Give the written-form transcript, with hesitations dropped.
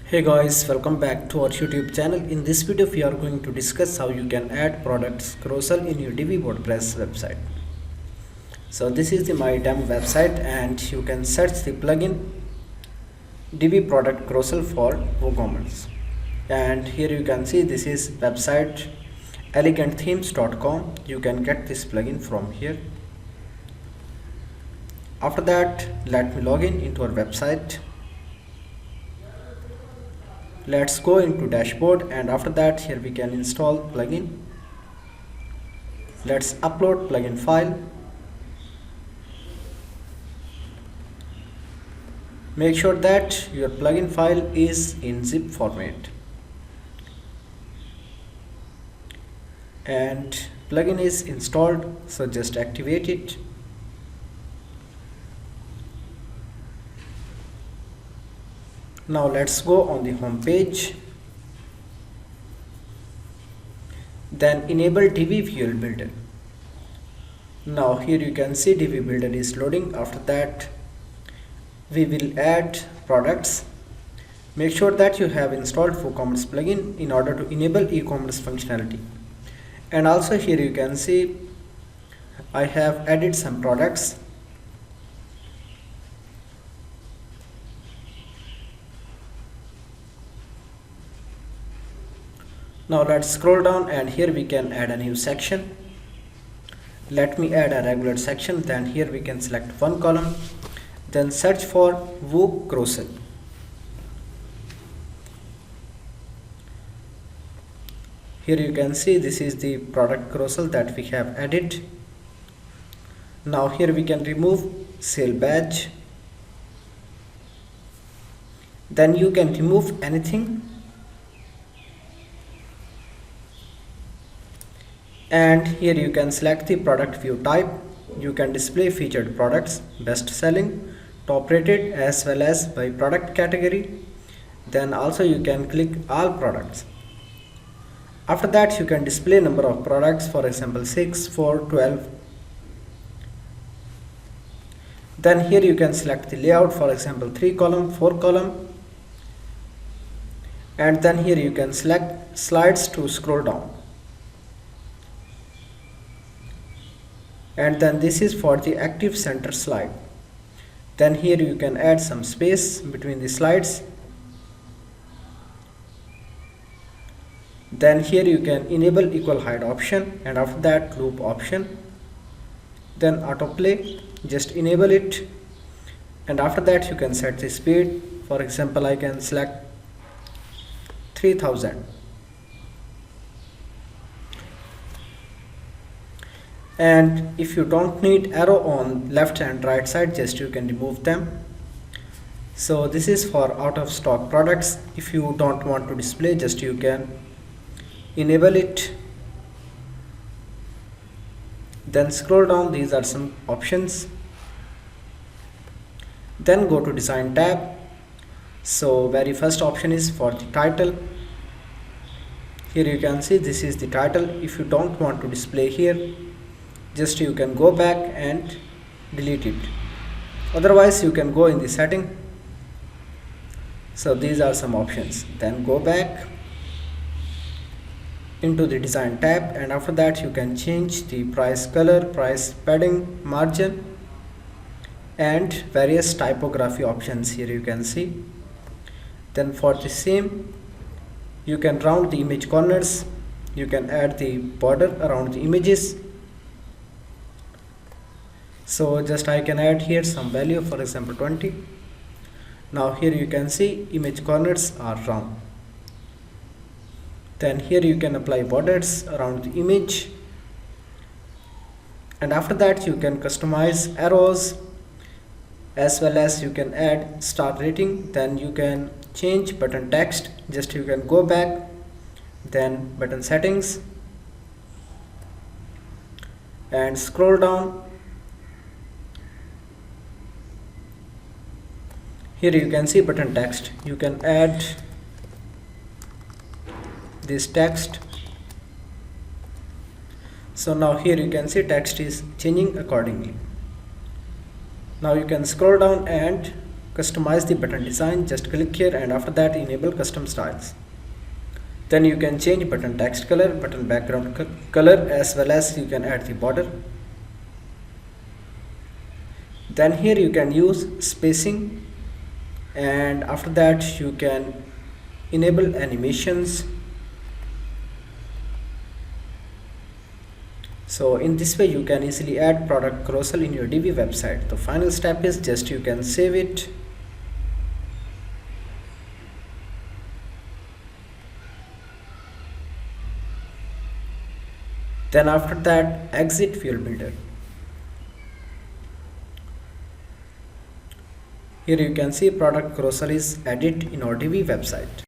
Hey guys, welcome back to our YouTube channel. In this video we are going to discuss how you can add products carousel in your Divi WordPress website. So this is my demo website and you can search the plugin Divi product carousel for WooCommerce. And here you can see this is website elegantthemes.com. You can get this plugin from here. After that, let me log in into our website. Let's go into dashboard, and after that here we can install plugin. Let's upload plugin file. Make sure that your plugin file is in zip format, and plugin is installed, so just activate it. Now let's go on the home page. Then enable Divi Visual Builder. Now here you can see Divi Builder is loading. After that we will add products. Make sure that you have installed WooCommerce plugin in order to enable e-commerce functionality. And also here you can see I have added some products. Now let's scroll down, and here we can add a new section. Let me add a regular section. Then here we can select one column, then search for Woo carousel. Here you can see this is the product carousel that we have added. Now here we can remove sale badge. Then you can remove anything. And here you can select the product view type. You can display featured products, best selling, top rated, as well as by product category. Then also you can click all products. After that you can display number of products, for example 6, 4, 12. Then here you can select the layout, for example 3 column, 4 column. And then here you can select slides to scroll down. And then this is for the active center slide. Then here you can add some space between the slides. Then here you can enable equal height option, and after that loop option. Then autoplay, just enable it, and after that you can set the speed. For example, I can select 3000. And if you don't need arrow on left and right side, just you can remove them. So this is for out of stock products. If you don't want to display, just you can enable it. Then scroll down, these are some options. Then go to design tab. So very first option is for the title. Here you can see this is the title. If you don't want to display here, just you can go back and delete it. Otherwise you can go in the setting. So these are some options. Then go back into the design tab, and after that you can change the price color, price padding, margin, and various typography options. Here you can see. Then for the same you can round the image corners. You can add the border around the images. So just I can add here some value, for example 20. Now here you can see image corners are round. Then here you can apply borders around the image, and after that you can customize arrows, as well as you can add star rating. Then you can change button text. Just you can go back, then button settings, and scroll down. Here you can see button text. You can add this text. So now here you can see text is changing accordingly. Now you can scroll down and customize the button design, just click here and after that enable custom styles. Then you can change button text color, button background color, as well as you can add the border. Then here you can use spacing, and after that you can enable animations. So in this way you can easily add product carousel in your Divi website. The final step is just you can save it. Then after that exit Fuel Builder. Here you can see product carousel is added in our Divi website.